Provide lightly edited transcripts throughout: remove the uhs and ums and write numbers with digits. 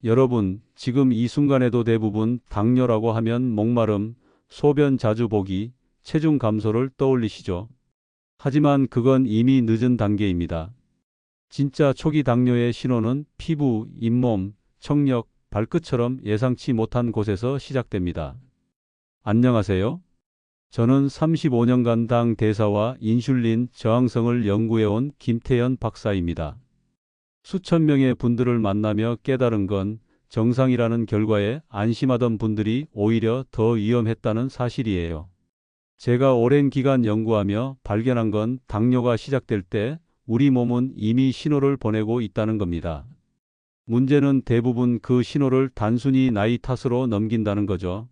여러분, 지금 이 순간에도 대부분 당뇨라고 하면 목마름, 소변 자주 보기, 체중 감소를 떠올리시죠? 하지만 그건 이미 늦은 단계입니다. 진짜 초기 당뇨의 신호는 피부, 잇몸, 청력, 발끝처럼 예상치 못한 곳에서 시작됩니다. 안녕하세요. 저는 35년간 당 대사와 인슐린 저항성을 연구해온 김태현 박사입니다. 수천 명의 분들을 만나며 깨달은 건 정상이라는 결과에 안심하던 분들이 오히려 더 위험했다는 사실이에요. 제가 오랜 기간 연구하며 발견한 건 당뇨가 시작될 때 우리 몸은 이미 신호를 보내고 있다는 겁니다. 문제는 대부분 그 신호를 단순히 나이 탓으로 넘긴다는 거죠.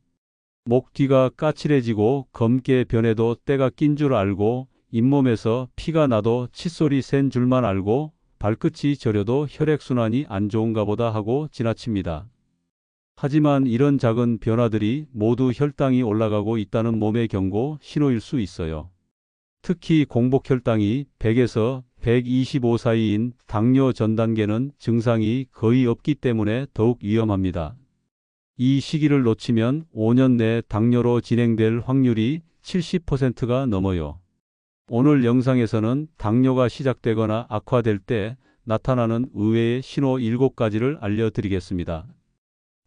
목 뒤가 까칠해지고 검게 변해도 때가 낀 줄 알고, 잇몸에서 피가 나도 칫솔이 센 줄만 알고, 발끝이 저려도 혈액순환이 안 좋은가 보다 하고 지나칩니다. 하지만 이런 작은 변화들이 모두 혈당이 올라가고 있다는 몸의 경고 신호일 수 있어요. 특히 공복혈당이 100에서 125 사이인 당뇨 전 단계는 증상이 거의 없기 때문에 더욱 위험합니다. 이 시기를 놓치면 5년 내 당뇨로 진행될 확률이 70%가 넘어요. 오늘 영상에서는 당뇨가 시작되거나 악화될 때 나타나는 의외의 신호 7가지를 알려드리겠습니다.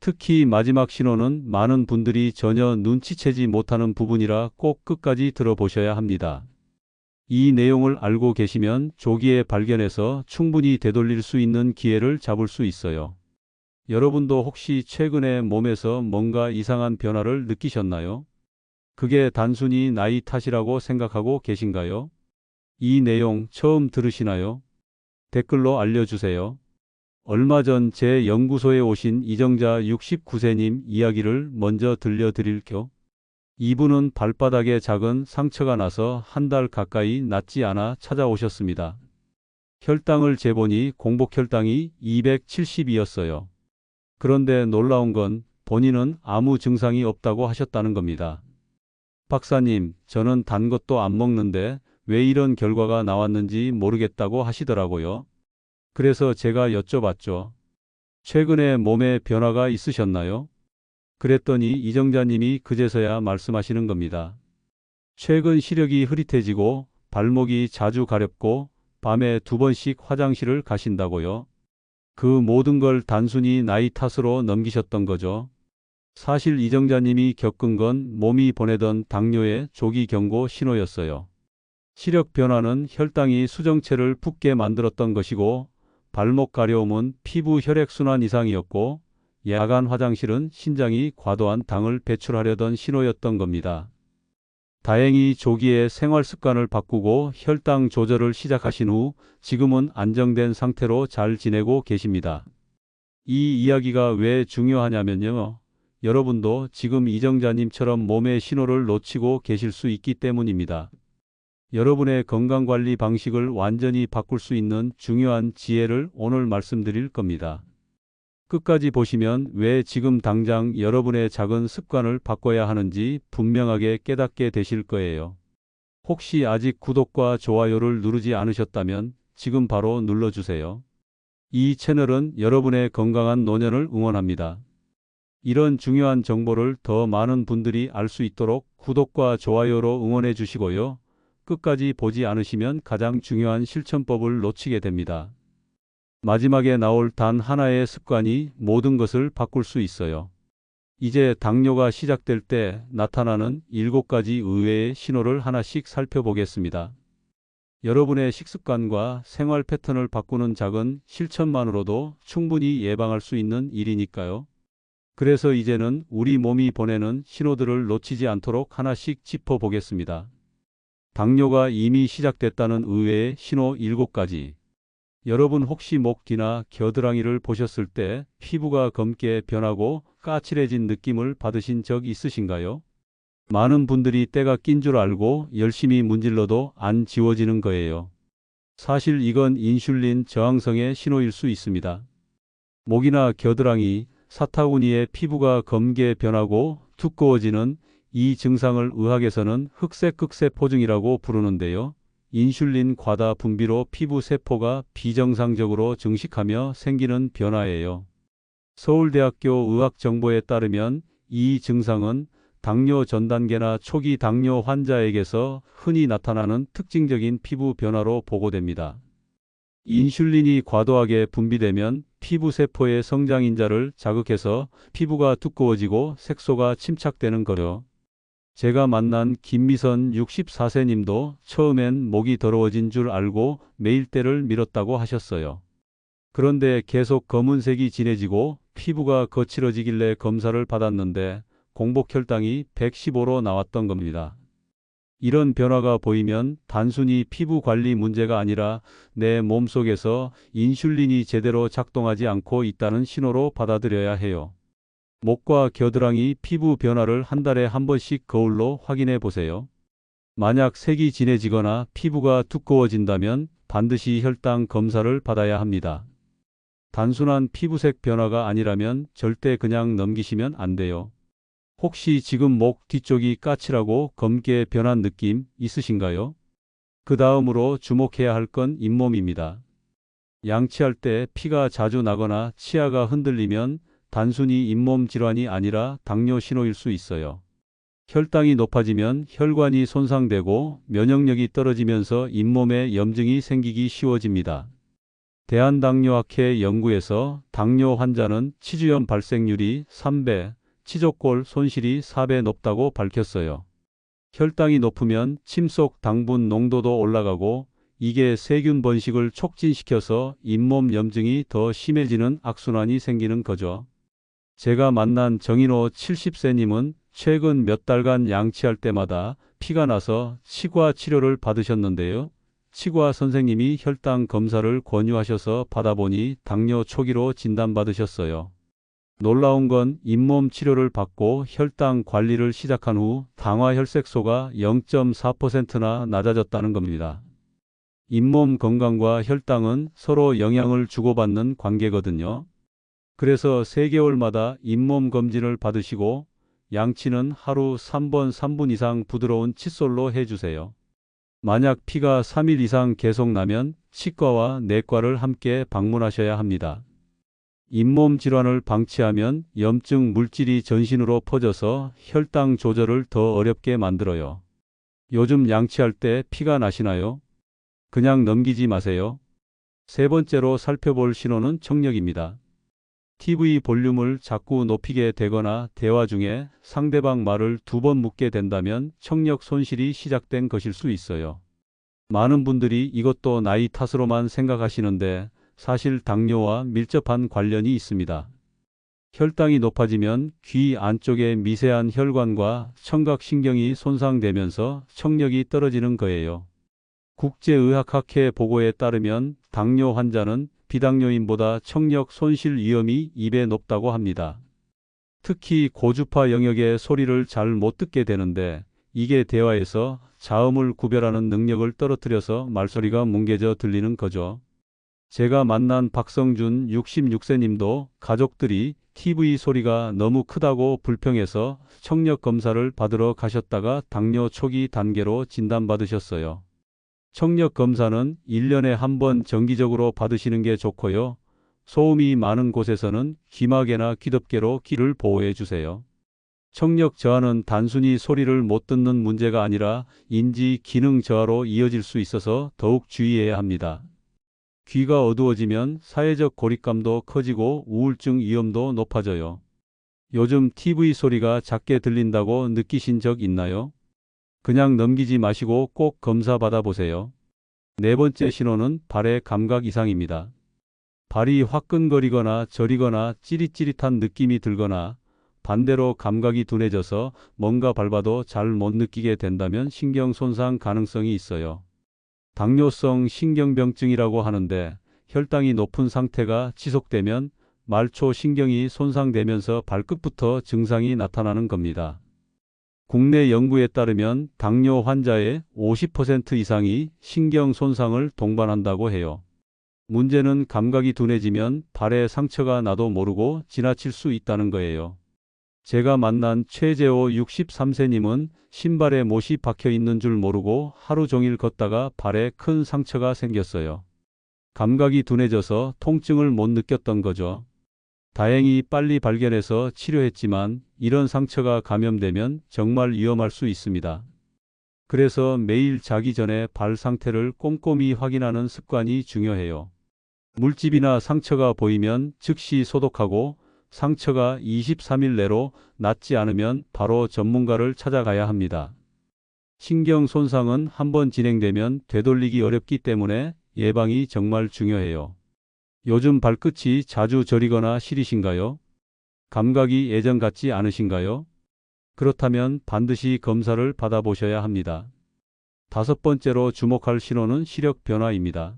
특히 마지막 신호는 많은 분들이 전혀 눈치채지 못하는 부분이라 꼭 끝까지 들어보셔야 합니다. 이 내용을 알고 계시면 조기에 발견해서 충분히 되돌릴 수 있는 기회를 잡을 수 있어요. 여러분도 혹시 최근에 몸에서 뭔가 이상한 변화를 느끼셨나요? 그게 단순히 나이 탓이라고 생각하고 계신가요? 이 내용 처음 들으시나요? 댓글로 알려주세요. 얼마 전 제 연구소에 오신 이정자 69세님 이야기를 먼저 들려드릴게요. 이분은 발바닥에 작은 상처가 나서 한 달 가까이 낫지 않아 찾아오셨습니다. 혈당을 재보니 공복혈당이 270이었어요. 그런데 놀라운 건 본인은 아무 증상이 없다고 하셨다는 겁니다. 박사님, 저는 단 것도 안 먹는데 왜 이런 결과가 나왔는지 모르겠다고 하시더라고요. 그래서 제가 여쭤봤죠. 최근에 몸에 변화가 있으셨나요? 그랬더니 이정자님이 그제서야 말씀하시는 겁니다. 최근 시력이 흐릿해지고 발목이 자주 가렵고 밤에 2번씩 화장실을 가신다고요. 그 모든 걸 단순히 나이 탓으로 넘기셨던 거죠. 사실 이정자님이 겪은 건 몸이 보내던 당뇨의 조기 경고 신호였어요. 시력 변화는 혈당이 수정체를 붓게 만들었던 것이고, 발목 가려움은 피부 혈액순환 이상이었고, 야간 화장실은 신장이 과도한 당을 배출하려던 신호였던 겁니다. 다행히 조기에 생활 습관을 바꾸고 혈당 조절을 시작하신 후 지금은 안정된 상태로 잘 지내고 계십니다. 이 이야기가 왜 중요하냐면요. 여러분도 지금 이정자님처럼 몸의 신호를 놓치고 계실 수 있기 때문입니다. 여러분의 건강관리 방식을 완전히 바꿀 수 있는 중요한 지혜를 오늘 말씀드릴 겁니다. 끝까지 보시면 왜 지금 당장 여러분의 작은 습관을 바꿔야 하는지 분명하게 깨닫게 되실 거예요. 혹시 아직 구독과 좋아요를 누르지 않으셨다면 지금 바로 눌러주세요. 이 채널은 여러분의 건강한 노년을 응원합니다. 이런 중요한 정보를 더 많은 분들이 알 수 있도록 구독과 좋아요로 응원해 주시고요. 끝까지 보지 않으시면 가장 중요한 실천법을 놓치게 됩니다. 마지막에 나올 단 하나의 습관이 모든 것을 바꿀 수 있어요. 이제 당뇨가 시작될 때 나타나는 7가지 의외의 신호를 하나씩 살펴보겠습니다. 여러분의 식습관과 생활 패턴을 바꾸는 작은 실천만으로도 충분히 예방할 수 있는 일이니까요. 그래서 이제는 우리 몸이 보내는 신호들을 놓치지 않도록 하나씩 짚어보겠습니다. 당뇨가 이미 시작됐다는 의외의 신호 7가지. 여러분 혹시 목 뒤나 겨드랑이를 보셨을 때 피부가 검게 변하고 까칠해진 느낌을 받으신 적 있으신가요? 많은 분들이 때가 낀 줄 알고 열심히 문질러도 안 지워지는 거예요. 사실 이건 인슐린 저항성의 신호일 수 있습니다. 목이나 겨드랑이, 사타구니의 피부가 검게 변하고 두꺼워지는 이 증상을 의학에서는 흑색극세포증이라고 부르는데요. 인슐린 과다 분비로 피부 세포가 비정상적으로 증식하며 생기는 변화예요. 서울대학교 의학정보에 따르면 이 증상은 당뇨 전 단계나 초기 당뇨 환자에게서 흔히 나타나는 특징적인 피부 변화로 보고됩니다. 인슐린이 과도하게 분비되면 피부 세포의 성장인자를 자극해서 피부가 두꺼워지고 색소가 침착되는 거요. 제가 만난 김미선 64세님도 처음엔 목이 더러워진 줄 알고 매일 때를 밀었다고 하셨어요. 그런데 계속 검은색이 진해지고 피부가 거칠어지길래 검사를 받았는데 공복 혈당이 115로 나왔던 겁니다. 이런 변화가 보이면 단순히 피부 관리 문제가 아니라 내 몸속에서 인슐린이 제대로 작동하지 않고 있다는 신호로 받아들여야 해요. 목과 겨드랑이 피부 변화를 한 달에 한 번씩 거울로 확인해 보세요. 만약 색이 진해지거나 피부가 두꺼워진다면 반드시 혈당 검사를 받아야 합니다. 단순한 피부색 변화가 아니라면 절대 그냥 넘기시면 안 돼요. 혹시 지금 목 뒤쪽이 까칠하고 검게 변한 느낌 있으신가요? 그 다음으로 주목해야 할 건 잇몸입니다. 양치할 때 피가 자주 나거나 치아가 흔들리면 단순히 잇몸 질환이 아니라 당뇨 신호일 수 있어요. 혈당이 높아지면 혈관이 손상되고 면역력이 떨어지면서 잇몸에 염증이 생기기 쉬워집니다. 대한당뇨학회 연구에서 당뇨 환자는 치주염 발생률이 3배, 치조골 손실이 4배 높다고 밝혔어요. 혈당이 높으면 침 속 당분 농도도 올라가고 이게 세균 번식을 촉진시켜서 잇몸 염증이 더 심해지는 악순환이 생기는 거죠. 제가 만난 정인호 70세님은 최근 몇 달간 양치할 때마다 피가 나서 치과 치료를 받으셨는데요. 치과 선생님이 혈당 검사를 권유하셔서 받아보니 당뇨 초기로 진단받으셨어요. 놀라운 건 잇몸 치료를 받고 혈당 관리를 시작한 후 당화혈색소가 0.4%나 낮아졌다는 겁니다. 잇몸 건강과 혈당은 서로 영향을 주고받는 관계거든요. 그래서 3개월마다 잇몸 검진을 받으시고 양치는 하루 3번 3분 이상 부드러운 칫솔로 해주세요. 만약 피가 3일 이상 계속 나면 치과와 내과를 함께 방문하셔야 합니다. 잇몸 질환을 방치하면 염증 물질이 전신으로 퍼져서 혈당 조절을 더 어렵게 만들어요. 요즘 양치할 때 피가 나시나요? 그냥 넘기지 마세요. 세 번째로 살펴볼 신호는 청력입니다. TV 볼륨을 자꾸 높이게 되거나 대화 중에 상대방 말을 2번 묻게 된다면 청력 손실이 시작된 것일 수 있어요. 많은 분들이 이것도 나이 탓으로만 생각하시는데 사실 당뇨와 밀접한 관련이 있습니다. 혈당이 높아지면 귀 안쪽의 미세한 혈관과 청각신경이 손상되면서 청력이 떨어지는 거예요. 국제의학학회 보고에 따르면 당뇨 환자는 비당뇨인보다 청력 손실 위험이 2배 높다고 합니다. 특히 고주파 영역의 소리를 잘 못 듣게 되는데 이게 대화에서 자음을 구별하는 능력을 떨어뜨려서 말소리가 뭉개져 들리는 거죠. 제가 만난 박성준 66세님도 가족들이 TV 소리가 너무 크다고 불평해서 청력 검사를 받으러 가셨다가 당뇨 초기 단계로 진단받으셨어요. 청력 검사는 1년에 한 번 정기적으로 받으시는 게 좋고요. 소음이 많은 곳에서는 귀마개나 귀덮개로 귀를 보호해 주세요. 청력 저하는 단순히 소리를 못 듣는 문제가 아니라 인지 기능 저하로 이어질 수 있어서 더욱 주의해야 합니다. 귀가 어두워지면 사회적 고립감도 커지고 우울증 위험도 높아져요. 요즘 TV 소리가 작게 들린다고 느끼신 적 있나요? 그냥 넘기지 마시고 꼭 검사 받아보세요. 네 번째 신호는 발의 감각 이상입니다. 발이 화끈거리거나 저리거나 찌릿찌릿한 느낌이 들거나 반대로 감각이 둔해져서 뭔가 밟아도 잘 못 느끼게 된다면 신경 손상 가능성이 있어요. 당뇨성 신경병증이라고 하는데 혈당이 높은 상태가 지속되면 말초 신경이 손상되면서 발끝부터 증상이 나타나는 겁니다. 국내 연구에 따르면 당뇨 환자의 50% 이상이 신경 손상을 동반한다고 해요. 문제는 감각이 둔해지면 발에 상처가 나도 모르고 지나칠 수 있다는 거예요. 제가 만난 최재호 63세님은 신발에 못이 박혀 있는 줄 모르고 하루 종일 걷다가 발에 큰 상처가 생겼어요. 감각이 둔해져서 통증을 못 느꼈던 거죠. 다행히 빨리 발견해서 치료했지만 이런 상처가 감염되면 정말 위험할 수 있습니다. 그래서 매일 자기 전에 발 상태를 꼼꼼히 확인하는 습관이 중요해요. 물집이나 상처가 보이면 즉시 소독하고 상처가 23일 내로 낫지 않으면 바로 전문가를 찾아가야 합니다. 신경 손상은 한번 진행되면 되돌리기 어렵기 때문에 예방이 정말 중요해요. 요즘 발끝이 자주 저리거나 시리신가요? 감각이 예전 같지 않으신가요? 그렇다면 반드시 검사를 받아보셔야 합니다. 다섯 번째로 주목할 신호는 시력 변화입니다.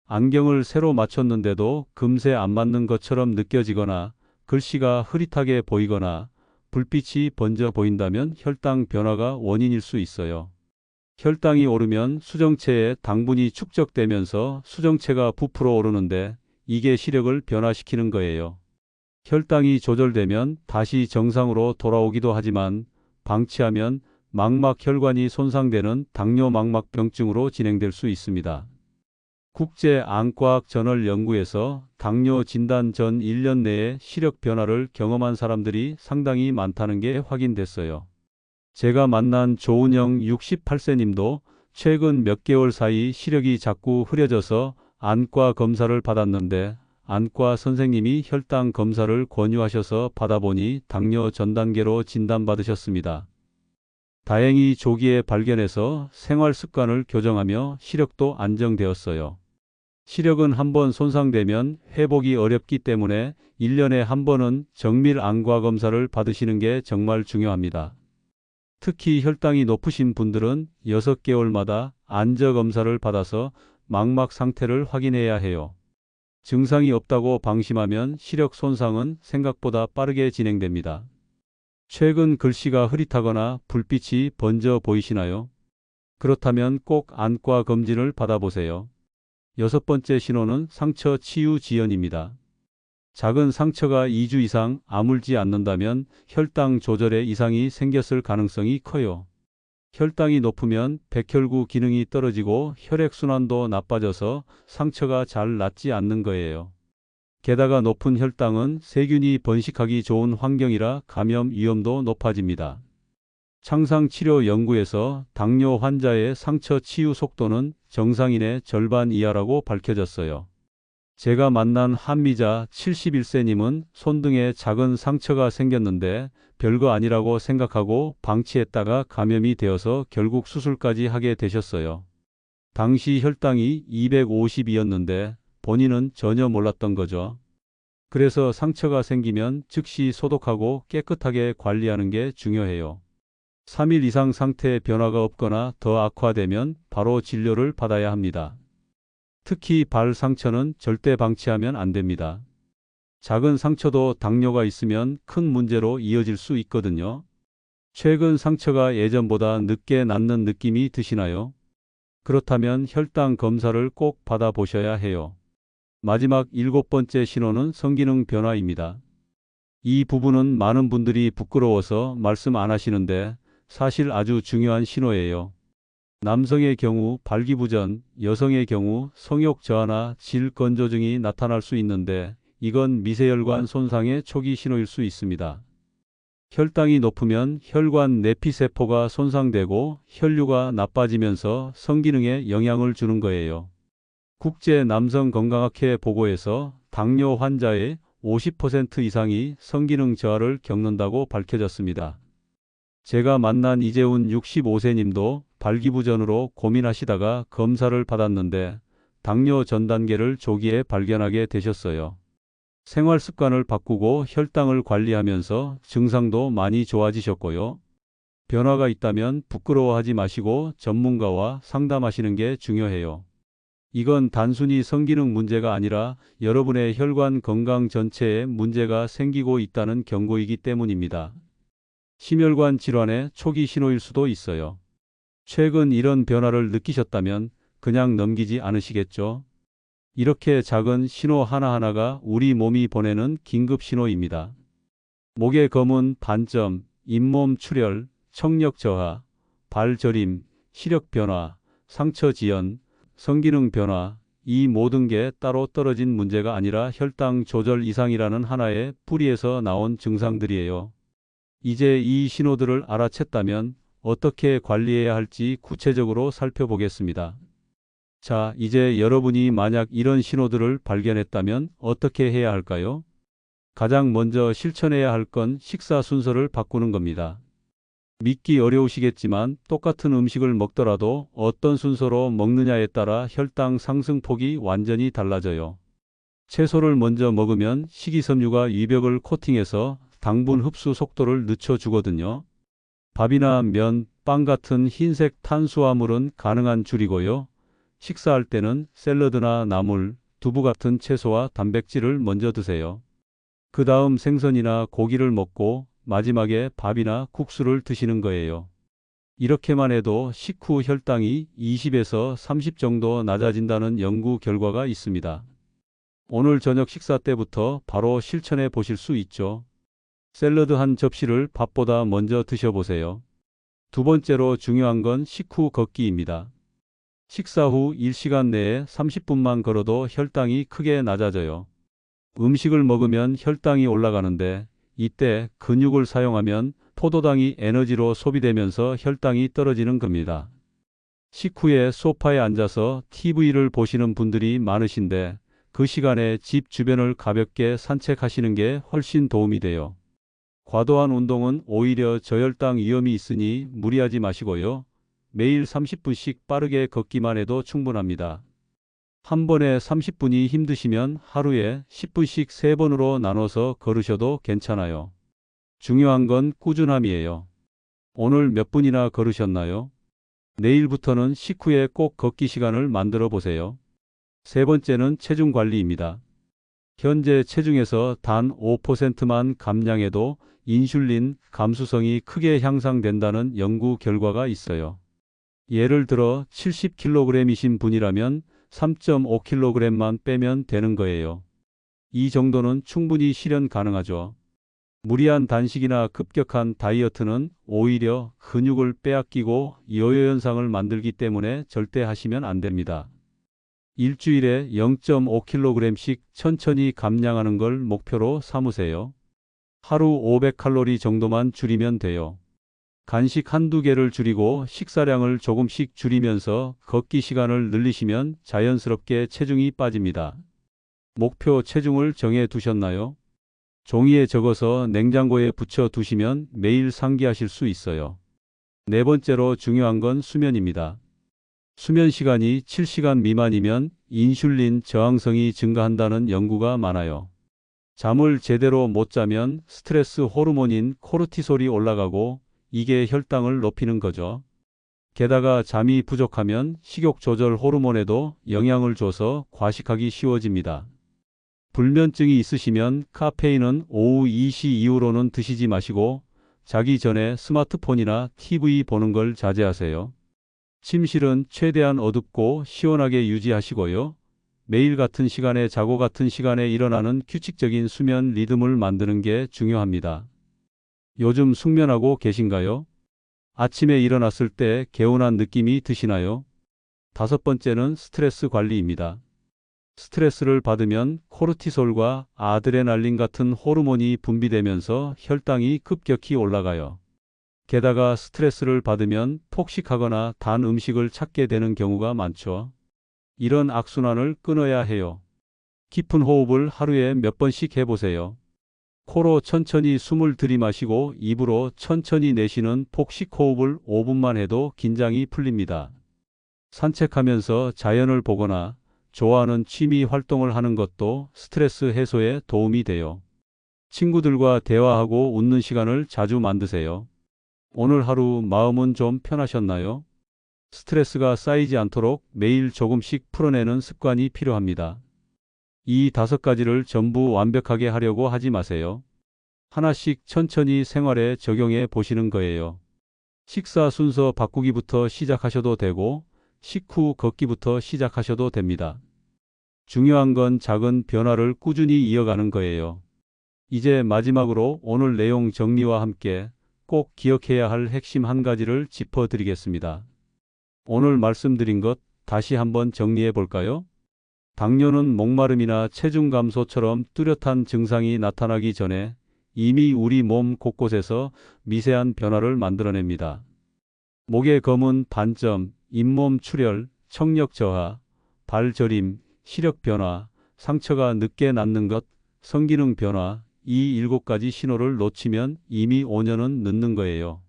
안경을 새로 맞췄는데도 금세 안 맞는 것처럼 느껴지거나 글씨가 흐릿하게 보이거나 불빛이 번져 보인다면 혈당 변화가 원인일 수 있어요. 혈당이 오르면 수정체에 당분이 축적되면서 수정체가 부풀어 오르는데 이게 시력을 변화시키는 거예요. 혈당이 조절되면 다시 정상으로 돌아오기도 하지만 방치하면 망막혈관이 손상되는 당뇨 망막병증으로 진행될 수 있습니다. 국제안과학 저널 연구에서 당뇨 진단 전 1년 내에 시력 변화를 경험한 사람들이 상당히 많다는 게 확인됐어요. 제가 만난 조은영 68세 님도 최근 몇 개월 사이 시력이 자꾸 흐려져서 안과 검사를 받았는데 안과 선생님이 혈당 검사를 권유하셔서 받아보니 당뇨 전 단계로 진단받으셨습니다. 다행히 조기에 발견해서 생활 습관을 교정하며 시력도 안정되었어요. 시력은 한번 손상되면 회복이 어렵기 때문에 1년에 한 번은 정밀 안과 검사를 받으시는 게 정말 중요합니다. 특히 혈당이 높으신 분들은 6개월마다 안저 검사를 받아서 망막 상태를 확인해야 해요. 증상이 없다고 방심하면 시력 손상은 생각보다 빠르게 진행됩니다. 최근 글씨가 흐릿하거나 불빛이 번져 보이시나요? 그렇다면 꼭 안과 검진을 받아보세요. 여섯 번째 신호는 상처 치유 지연입니다. 작은 상처가 2주 이상 아물지 않는다면 혈당 조절에 이상이 생겼을 가능성이 커요. 혈당이 높으면 백혈구 기능이 떨어지고 혈액순환도 나빠져서 상처가 잘 낫지 않는 거예요. 게다가 높은 혈당은 세균이 번식하기 좋은 환경이라 감염 위험도 높아집니다. 창상치료 연구에서 당뇨 환자의 상처 치유 속도는 정상인의 절반 이하라고 밝혀졌어요. 제가 만난 한미자 71세 님은 손등에 작은 상처가 생겼는데 별거 아니라고 생각하고 방치했다가 감염이 되어서 결국 수술까지 하게 되셨어요. 당시 혈당이 250이었는데 본인은 전혀 몰랐던 거죠. 그래서 상처가 생기면 즉시 소독하고 깨끗하게 관리하는 게 중요해요. 3일 이상 상태에 변화가 없거나 더 악화되면 바로 진료를 받아야 합니다. 특히 발 상처는 절대 방치하면 안 됩니다. 작은 상처도 당뇨가 있으면 큰 문제로 이어질 수 있거든요. 최근 상처가 예전보다 늦게 낫는 느낌이 드시나요? 그렇다면 혈당 검사를 꼭 받아보셔야 해요. 마지막 7번째 신호는 성기능 변화입니다. 이 부분은 많은 분들이 부끄러워서 말씀 안 하시는데 사실 아주 중요한 신호예요. 남성의 경우 발기부전, 여성의 경우 성욕 저하나 질 건조증이 나타날 수 있는데 이건 미세혈관 손상의 초기 신호일 수 있습니다. 혈당이 높으면 혈관 내피세포가 손상되고 혈류가 나빠지면서 성기능에 영향을 주는 거예요. 국제남성건강학회 보고에서 당뇨 환자의 50% 이상이 성기능 저하를 겪는다고 밝혀졌습니다. 제가 만난 이재훈 65세 님도 발기부전으로 고민하시다가 검사를 받았는데 당뇨 전 단계를 조기에 발견하게 되셨어요. 생활 습관을 바꾸고 혈당을 관리하면서 증상도 많이 좋아지셨고요. 변화가 있다면 부끄러워하지 마시고 전문가와 상담하시는 게 중요해요. 이건 단순히 성기능 문제가 아니라 여러분의 혈관 건강 전체에 문제가 생기고 있다는 경고이기 때문입니다. 심혈관 질환의 초기 신호일 수도 있어요. 최근 이런 변화를 느끼셨다면 그냥 넘기지 않으시겠죠? 이렇게 작은 신호 하나하나가 우리 몸이 보내는 긴급 신호입니다. 목의 검은 반점, 잇몸 출혈, 청력 저하, 발 저림, 시력 변화, 상처 지연, 성기능 변화, 이 모든 게 따로 떨어진 문제가 아니라 혈당 조절 이상이라는 하나의 뿌리에서 나온 증상들이에요. 이제 이 신호들을 알아챘다면 어떻게 관리해야 할지 구체적으로 살펴보겠습니다. 자, 이제 여러분이 만약 이런 신호들을 발견했다면 어떻게 해야 할까요? 가장 먼저 실천해야 할 건 식사 순서를 바꾸는 겁니다. 믿기 어려우시겠지만 똑같은 음식을 먹더라도 어떤 순서로 먹느냐에 따라 혈당 상승폭이 완전히 달라져요. 채소를 먼저 먹으면 식이섬유가 위벽을 코팅해서 당분 흡수 속도를 늦춰주거든요. 밥이나 면, 빵 같은 흰색 탄수화물은 가능한 줄이고요. 식사할 때는 샐러드나 나물, 두부 같은 채소와 단백질을 먼저 드세요. 그 다음 생선이나 고기를 먹고 마지막에 밥이나 국수를 드시는 거예요. 이렇게만 해도 식후 혈당이 20에서 30 정도 낮아진다는 연구 결과가 있습니다. 오늘 저녁 식사 때부터 바로 실천해 보실 수 있죠. 샐러드 한 접시를 밥보다 먼저 드셔보세요. 두 번째로 중요한 건 식후 걷기입니다. 식사 후 1시간 내에 30분만 걸어도 혈당이 크게 낮아져요. 음식을 먹으면 혈당이 올라가는데 이때 근육을 사용하면 포도당이 에너지로 소비되면서 혈당이 떨어지는 겁니다. 식후에 소파에 앉아서 TV를 보시는 분들이 많으신데 그 시간에 집 주변을 가볍게 산책하시는 게 훨씬 도움이 돼요. 과도한 운동은 오히려 저혈당 위험이 있으니 무리하지 마시고요. 매일 30분씩 빠르게 걷기만 해도 충분합니다. 한 번에 30분이 힘드시면 하루에 10분씩 3번으로 나눠서 걸으셔도 괜찮아요. 중요한 건 꾸준함이에요. 오늘 몇 분이나 걸으셨나요? 내일부터는 식후에 꼭 걷기 시간을 만들어 보세요. 세 번째는 체중 관리입니다. 현재 체중에서 단 5%만 감량해도 인슐린 감수성이 크게 향상된다는 연구 결과가 있어요. 예를 들어 70kg이신 분이라면 3.5kg만 빼면 되는 거예요. 이 정도는 충분히 실현 가능하죠. 무리한 단식이나 급격한 다이어트는 오히려 근육을 빼앗기고 요요 현상을 만들기 때문에 절대 하시면 안 됩니다. 일주일에 0.5kg씩 천천히 감량하는 걸 목표로 삼으세요. 하루 500칼로리 정도만 줄이면 돼요. 간식 한두 개를 줄이고 식사량을 조금씩 줄이면서 걷기 시간을 늘리시면 자연스럽게 체중이 빠집니다. 목표 체중을 정해 두셨나요? 종이에 적어서 냉장고에 붙여 두시면 매일 상기하실 수 있어요. 네 번째로 중요한 건 수면입니다. 수면 시간이 7시간 미만이면 인슐린 저항성이 증가한다는 연구가 많아요. 잠을 제대로 못 자면 스트레스 호르몬인 코르티솔이 올라가고 이게 혈당을 높이는 거죠. 게다가 잠이 부족하면 식욕 조절 호르몬에도 영향을 줘서 과식하기 쉬워집니다. 불면증이 있으시면 카페인은 오후 2시 이후로는 드시지 마시고 자기 전에 스마트폰이나 TV 보는 걸 자제하세요. 침실은 최대한 어둡고 시원하게 유지하시고요. 매일 같은 시간에 자고 같은 시간에 일어나는 규칙적인 수면 리듬을 만드는 게 중요합니다. 요즘 숙면하고 계신가요? 아침에 일어났을 때 개운한 느낌이 드시나요? 다섯 번째는 스트레스 관리입니다. 스트레스를 받으면 코르티솔과 아드레날린 같은 호르몬이 분비되면서 혈당이 급격히 올라가요. 게다가 스트레스를 받으면 폭식하거나 단 음식을 찾게 되는 경우가 많죠. 이런 악순환을 끊어야 해요. 깊은 호흡을 하루에 몇 번씩 해보세요. 코로 천천히 숨을 들이마시고 입으로 천천히 내쉬는 폭식 호흡을 5분만 해도 긴장이 풀립니다. 산책하면서 자연을 보거나 좋아하는 취미 활동을 하는 것도 스트레스 해소에 도움이 돼요. 친구들과 대화하고 웃는 시간을 자주 만드세요. 오늘 하루 마음은 좀 편하셨나요? 스트레스가 쌓이지 않도록 매일 조금씩 풀어내는 습관이 필요합니다. 이 5가지를 전부 완벽하게 하려고 하지 마세요. 하나씩 천천히 생활에 적용해 보시는 거예요. 식사 순서 바꾸기부터 시작하셔도 되고 식후 걷기부터 시작하셔도 됩니다. 중요한 건 작은 변화를 꾸준히 이어가는 거예요. 이제 마지막으로 오늘 내용 정리와 함께 꼭 기억해야 할 핵심 한 가지를 짚어드리겠습니다. 오늘 말씀드린 것 다시 한번 정리해 볼까요? 당뇨는 목마름이나 체중 감소처럼 뚜렷한 증상이 나타나기 전에 이미 우리 몸 곳곳에서 미세한 변화를 만들어냅니다. 목의 검은 반점, 잇몸 출혈, 청력 저하, 발 저림, 시력 변화, 상처가 늦게 낫는 것, 성기능 변화, 이 7가지 신호를 놓치면 이미 5년은 늦는 거예요.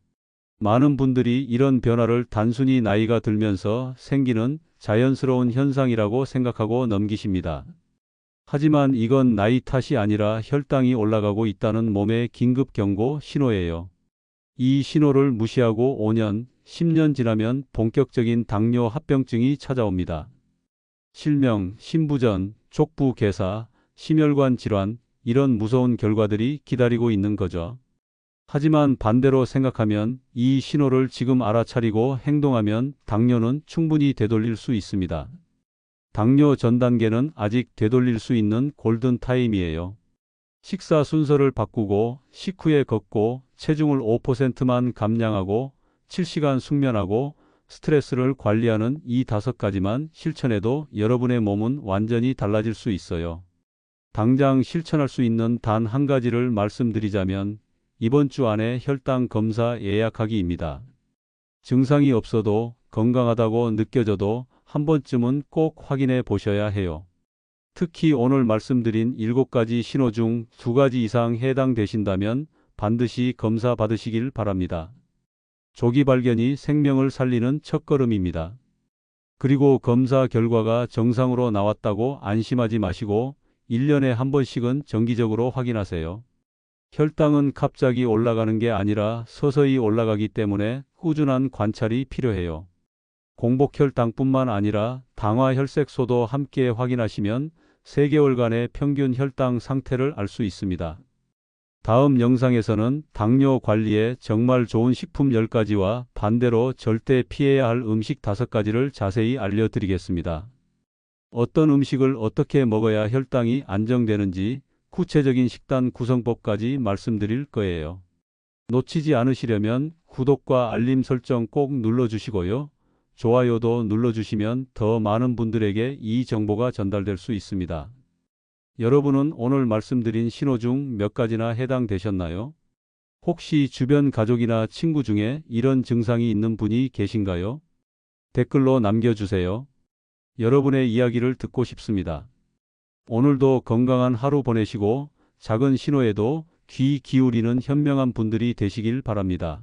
많은 분들이 이런 변화를 단순히 나이가 들면서 생기는 자연스러운 현상이라고 생각하고 넘기십니다. 하지만 이건 나이 탓이 아니라 혈당이 올라가고 있다는 몸의 긴급 경고 신호예요. 이 신호를 무시하고 5년, 10년 지나면 본격적인 당뇨 합병증이 찾아옵니다. 실명, 심부전, 족부 괴사, 심혈관 질환, 이런 무서운 결과들이 기다리고 있는 거죠. 하지만 반대로 생각하면 이 신호를 지금 알아차리고 행동하면 당뇨는 충분히 되돌릴 수 있습니다. 당뇨 전 단계는 아직 되돌릴 수 있는 골든 타임이에요. 식사 순서를 바꾸고 식후에 걷고 체중을 5%만 감량하고 7시간 숙면하고 스트레스를 관리하는 이 5가지만 실천해도 여러분의 몸은 완전히 달라질 수 있어요. 당장 실천할 수 있는 단 한 가지를 말씀드리자면 이번 주 안에 혈당 검사 예약하기입니다. 증상이 없어도 건강하다고 느껴져도 한 번쯤은 꼭 확인해 보셔야 해요. 특히 오늘 말씀드린 7가지 신호 중 2가지 이상 해당되신다면 반드시 검사 받으시길 바랍니다. 조기 발견이 생명을 살리는 첫걸음입니다. 그리고 검사 결과가 정상으로 나왔다고 안심하지 마시고 1년에 한 번씩은 정기적으로 확인하세요. 혈당은 갑자기 올라가는 게 아니라 서서히 올라가기 때문에 꾸준한 관찰이 필요해요. 공복혈당뿐만 아니라 당화혈색소도 함께 확인하시면 3개월간의 평균 혈당 상태를 알 수 있습니다. 다음 영상에서는 당뇨 관리에 정말 좋은 식품 10가지와 반대로 절대 피해야 할 음식 5가지를 자세히 알려드리겠습니다. 어떤 음식을 어떻게 먹어야 혈당이 안정되는지 구체적인 식단 구성법까지 말씀드릴 거예요. 놓치지 않으시려면 구독과 알림 설정 꼭 눌러주시고요. 좋아요도 눌러주시면 더 많은 분들에게 이 정보가 전달될 수 있습니다. 여러분은 오늘 말씀드린 신호 중 몇 가지나 해당되셨나요? 혹시 주변 가족이나 친구 중에 이런 증상이 있는 분이 계신가요? 댓글로 남겨주세요. 여러분의 이야기를 듣고 싶습니다. 오늘도 건강한 하루 보내시고 작은 신호에도 귀 기울이는 현명한 분들이 되시길 바랍니다.